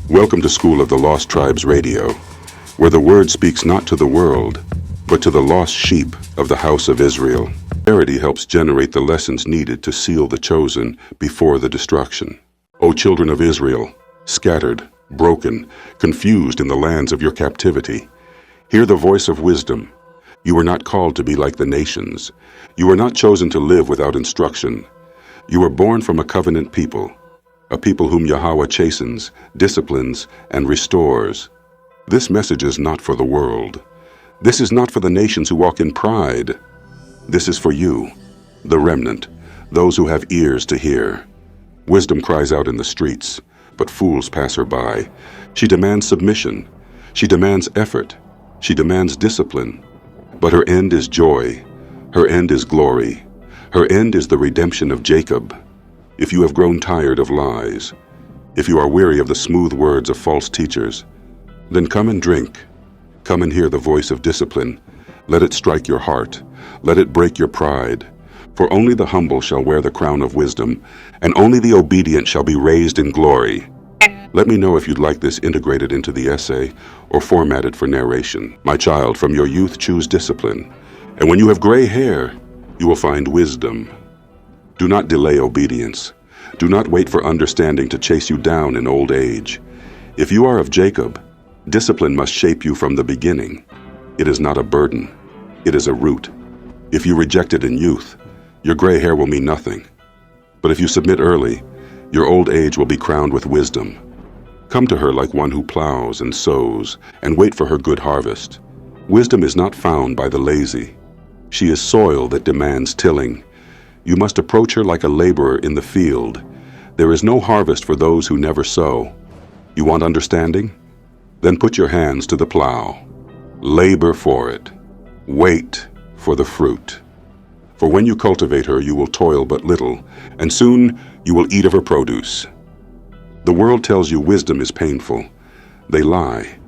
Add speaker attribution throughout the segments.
Speaker 1: Welcome to School of the Lost Tribes Radio, where the word speaks not to the world, but to the lost sheep of the house of Israel. Clarity helps generate the lessons needed to seal the chosen before the destruction. O children of Israel, scattered, broken, confused in the lands of your captivity, hear the voice of wisdom. You were not called to be like the nations. You were not chosen to live without instruction. You were born from a covenant people, a people whom Yahawah chastens, disciplines, and restores. This message is not for the world. This is not for the nations who walk in pride. This is for you, the remnant, those who have ears to hear. Wisdom cries out in the streets, but fools pass her by. She demands submission. She demands effort. She demands discipline. But her end is joy. Her end is glory. Her end is the redemption of Jacob. If you have grown tired of lies, if you are weary of the smooth words of false teachers, then come and drink. Come and hear the voice of discipline. Let it strike your heart. Let it break your pride. For only the humble shall wear the crown of wisdom, and only the obedient shall be raised in glory. Let me know if you'd like this integrated into the essay or formatted for narration. My child, from your youth choose discipline, and when you have gray hair, you will find wisdom. Do not delay obedience. Do not wait for understanding to chase you down in old age. If you are of Jacob, discipline must shape you from the beginning. It is not a burden. It is a root. If you reject it in youth, your gray hair will mean nothing. But if you submit early, your old age will be crowned with wisdom. Come to her like one who plows and sows, and wait for her good harvest. Wisdom is not found by the lazy. She is soil that demands tilling. You must approach her like a laborer in the field. There is no harvest for those who never sow. You want understanding? Then put your hands to the plow. Labor for it. Wait for the fruit. For when you cultivate her, you will toil but little, and soon you will eat of her produce. The world tells you wisdom is painful. They lie.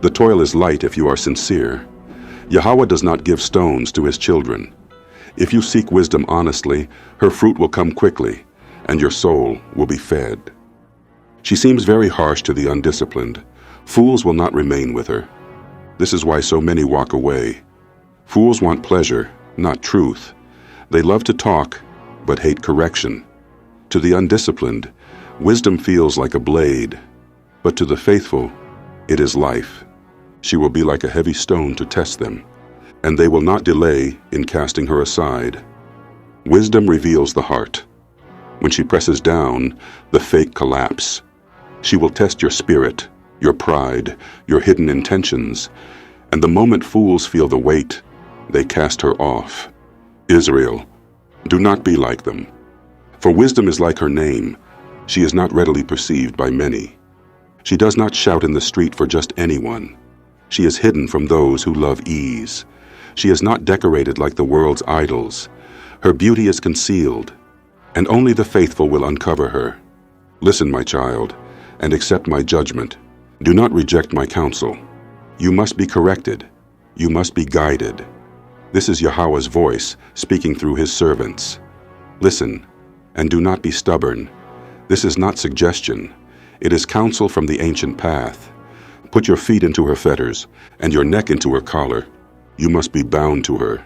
Speaker 1: The toil is light if you are sincere. Yahawah does not give stones to his children. If you seek wisdom honestly, her fruit will come quickly, and your soul will be fed. She seems very harsh to the undisciplined. Fools will not remain with her. This is why so many walk away. Fools want pleasure, not truth. They love to talk, but hate correction. To the undisciplined, wisdom feels like a blade, but to the faithful, it is life. She will be like a heavy stone to test them, and they will not delay in casting her aside. Wisdom reveals the heart. When she presses down, the fake collapse. She will test your spirit, your pride, your hidden intentions, and the moment fools feel the weight, they cast her off. Israel, do not be like them. For wisdom is like her name. She is not readily perceived by many. She does not shout in the street for just anyone. She is hidden from those who love ease. She is not decorated like the world's idols. Her beauty is concealed, and only the faithful will uncover her. Listen, my child, and accept my judgment. Do not reject my counsel. You must be corrected. You must be guided. This is Yahawah's voice speaking through his servants. Listen, and do not be stubborn. This is not suggestion. It is counsel from the ancient path. Put your feet into her fetters, and your neck into her collar. You must be bound to her.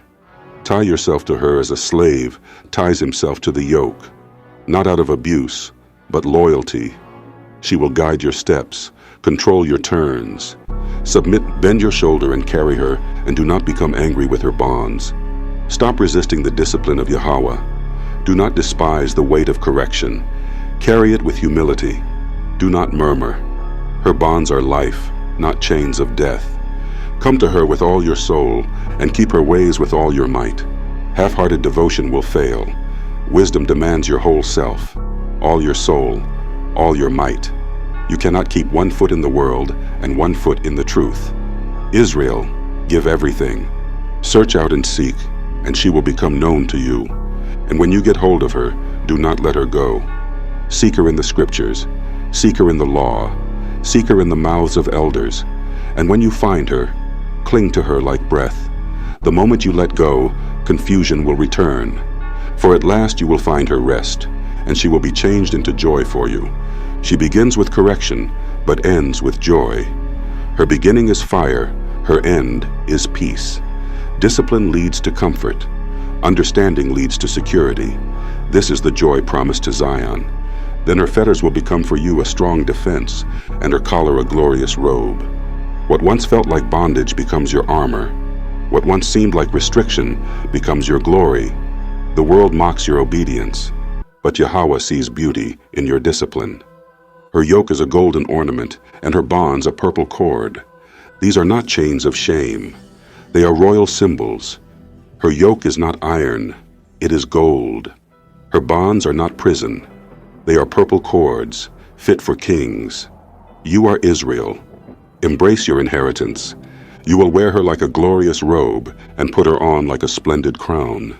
Speaker 1: Tie yourself to her as a slave ties himself to the yoke, not out of abuse, but loyalty. She will guide your steps, control your turns. Submit, bend your shoulder and carry her, and do not become angry with her bonds. Stop resisting the discipline of Yahawah. Do not despise the weight of correction. Carry it with humility. Do not murmur. Her bonds are life, not chains of death. Come to her with all your soul, and keep her ways with all your might. Half-hearted devotion will fail. Wisdom demands your whole self, all your soul, all your might. You cannot keep 1 foot in the world and 1 foot in the truth. Israel, give everything. Search out and seek, and she will become known to you. And when you get hold of her, do not let her go. Seek her in the scriptures. Seek her in the law. Seek her in the mouths of elders. And when you find her, cling to her like breath. The moment you let go, confusion will return. For at last you will find her rest, and she will be changed into joy for you. She begins with correction, but ends with joy. Her beginning is fire, her end is peace. Discipline leads to comfort. Understanding leads to security. This is the joy promised to Zion. Then her fetters will become for you a strong defense, and her collar a glorious robe. What once felt like bondage becomes your armor. What once seemed like restriction becomes your glory. The world mocks your obedience, but Yahawah sees beauty in your discipline. Her yoke is a golden ornament, and her bonds a purple cord. These are not chains of shame. They are royal symbols. Her yoke is not iron, it is gold. Her bonds are not prison. They are purple cords, fit for kings. You are Israel. Embrace your inheritance. You will wear her like a glorious robe and put her on like a splendid crown.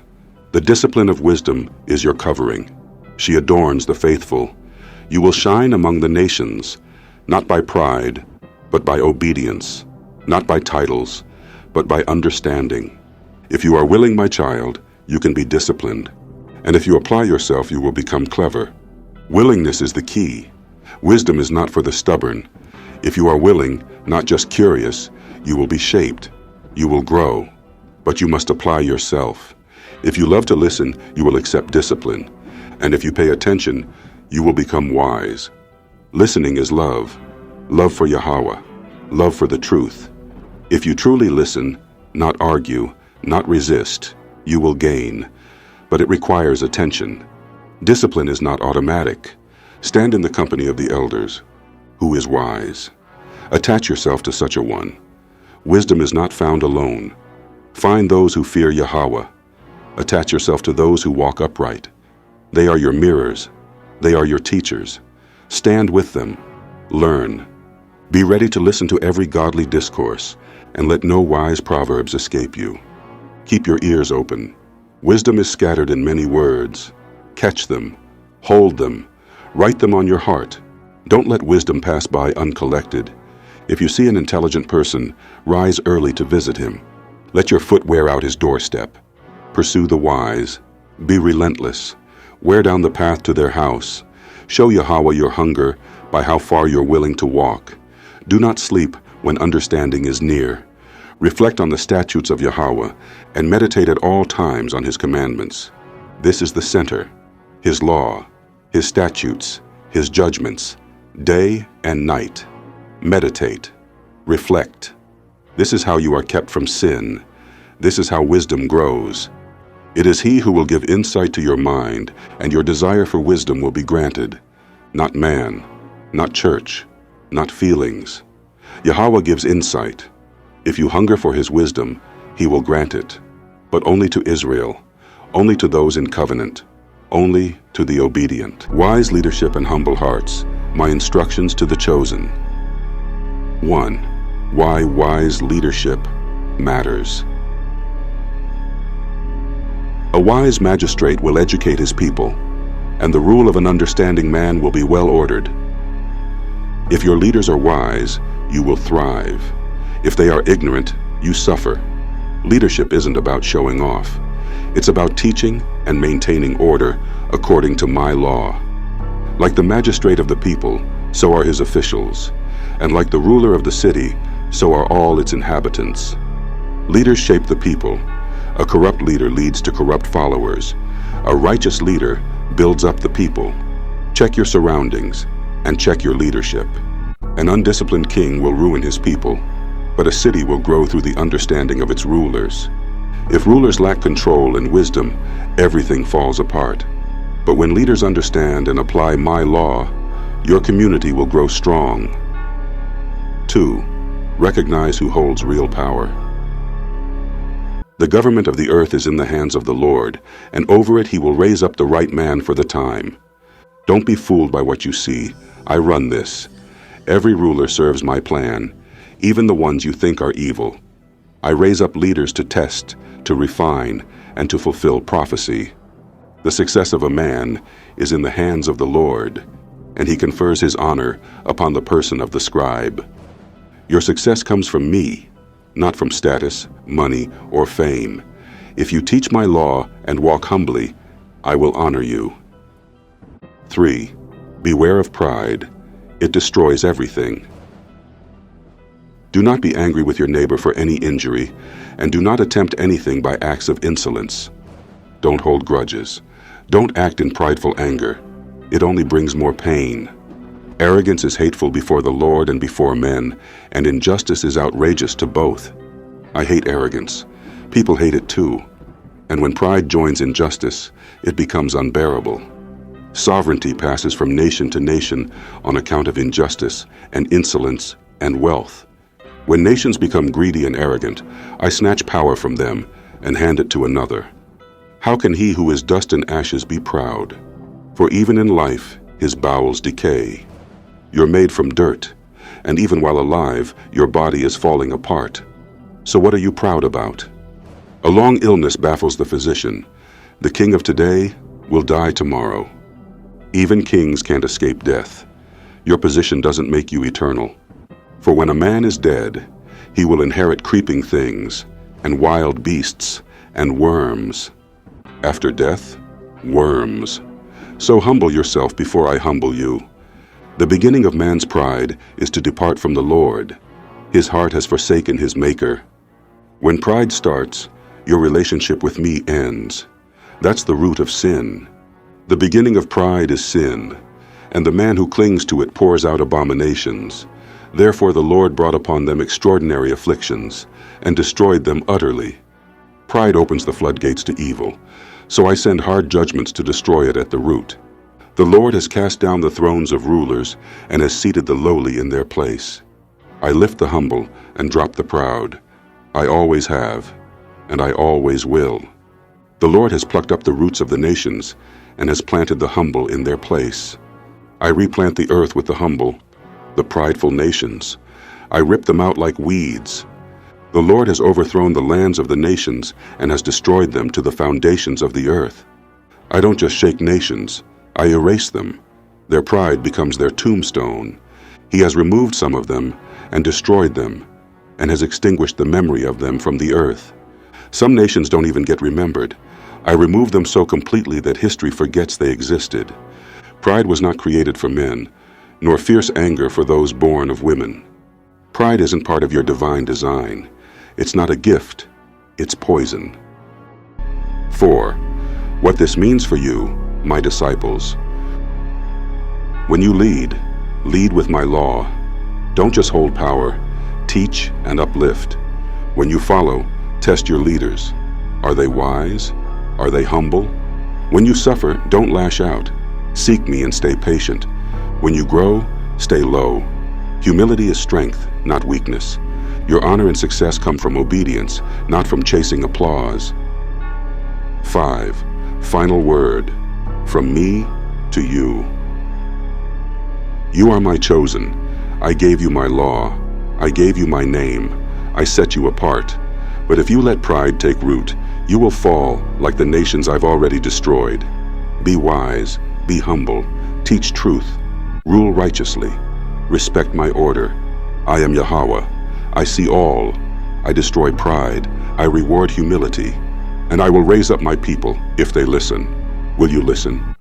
Speaker 1: The discipline of wisdom is your covering. She adorns the faithful. You will shine among the nations, not by pride, but by obedience, not by titles, but by understanding. If you are willing, my child, you can be disciplined. And if you apply yourself, you will become clever. Willingness is the key. Wisdom is not for the stubborn. If you are willing, not just curious, you will be shaped. You will grow. But you must apply yourself. If you love to listen, you will accept discipline. And if you pay attention, you will become wise. Listening is love. Love for Yahawah. Love for the truth. If you truly listen, not argue, not resist, you will gain. But it requires attention. Discipline is not automatic. Stand in the company of the elders. Who is wise? Attach yourself to such a one. Wisdom is not found alone. Find those who fear Yahawah. Attach yourself to those who walk upright. They are your mirrors. They are your teachers. Stand with them. Learn. Be ready to listen to every godly discourse, and let no wise proverbs escape you. Keep your ears open. Wisdom is scattered in many words. Catch them. Hold them. Write them on your heart. Don't let wisdom pass by uncollected. If you see an intelligent person, rise early to visit him. Let your foot wear out his doorstep. Pursue the wise. Be relentless. Wear down the path to their house. Show Yahawah your hunger by how far you're willing to walk. Do not sleep when understanding is near. Reflect on the statutes of Yahawah and meditate at all times on his commandments. This is the center, his law, his statutes, his judgments, day and night. Meditate. Reflect. This is how you are kept from sin. This is how wisdom grows. It is he who will give insight to your mind, and your desire for wisdom will be granted. Not man, not church, not feelings. Yahawah gives insight. If you hunger for his wisdom, he will grant it. But only to Israel, only to those in covenant, only to the obedient. Wise leadership and humble hearts, my instructions to the chosen. 1. Why wise leadership matters. A wise magistrate will educate his people, and the rule of an understanding man will be well ordered. If your leaders are wise, you will thrive. If they are ignorant, you suffer. Leadership isn't about showing off. It's about teaching and maintaining order according to my law. Like the magistrate of the people, so are his officials. And like the ruler of the city, so are all its inhabitants. Leaders shape the people. A corrupt leader leads to corrupt followers. A righteous leader builds up the people. Check your surroundings and check your leadership. An undisciplined king will ruin his people, but a city will grow through the understanding of its rulers. If rulers lack control and wisdom, everything falls apart. But when leaders understand and apply my law, your community will grow strong. 2. Recognize who holds real power. The government of the earth is in the hands of the Lord, and over it he will raise up the right man for the time. Don't be fooled by what you see. I run this. Every ruler serves my plan, even the ones you think are evil. I raise up leaders to test, to refine, and to fulfill prophecy. The success of a man is in the hands of the Lord, and he confers his honor upon the person of the scribe. Your success comes from me, not from status, money, or fame. If you teach my law and walk humbly, I will honor you. 3. Beware of pride. It destroys everything. Do not be angry with your neighbor for any injury, and do not attempt anything by acts of insolence. Don't hold grudges. Don't act in prideful anger. It only brings more pain. Arrogance is hateful before the Lord and before men, and injustice is outrageous to both. I hate arrogance. People hate it too. And when pride joins injustice, it becomes unbearable. Sovereignty passes from nation to nation on account of injustice and insolence and wealth. When nations become greedy and arrogant, I snatch power from them and hand it to another. How can he who is dust and ashes be proud? For even in life, his bowels decay. You're made from dirt, and even while alive, your body is falling apart. So what are you proud about? A long illness baffles the physician. The king of today will die tomorrow. Even kings can't escape death. Your position doesn't make you eternal. For when a man is dead, he will inherit creeping things, and wild beasts, and worms. After death, worms. So humble yourself before I humble you. The beginning of man's pride is to depart from the Lord. His heart has forsaken his Maker. When pride starts, your relationship with me ends. That's the root of sin. The beginning of pride is sin, and the man who clings to it pours out abominations. Therefore the Lord brought upon them extraordinary afflictions, and destroyed them utterly. Pride opens the floodgates to evil, so I send hard judgments to destroy it at the root. The Lord has cast down the thrones of rulers, and has seated the lowly in their place. I lift the humble and drop the proud. I always have, and I always will. The Lord has plucked up the roots of the nations, and has planted the humble in their place. I replant the earth with the humble, the prideful nations. I rip them out like weeds. The Lord has overthrown the lands of the nations, and has destroyed them to the foundations of the earth. I don't just shake nations, I erase them. Their pride becomes their tombstone. He has removed some of them, and destroyed them, and has extinguished the memory of them from the earth. Some nations don't even get remembered. I remove them so completely that history forgets they existed. Pride was not created for men, nor fierce anger for those born of women. Pride isn't part of your divine design. It's not a gift, it's poison. 4. What this means for you, my disciples. When you lead, lead with my law. Don't just hold power, teach and uplift. When you follow, test your leaders. Are they wise? Are they humble? When you suffer, don't lash out. Seek me and stay patient. When you grow, stay low. Humility is strength, not weakness. Your honor and success come from obedience, not from chasing applause. 5. Final word. From me to you. You are my chosen. I gave you my law. I gave you my name. I set you apart. But if you let pride take root, you will fall like the nations I've already destroyed. Be wise, be humble, teach truth, rule righteously, respect my order. I am Yahawah. I see all. I destroy pride. I reward humility. And I will raise up my people if they listen. Will you listen?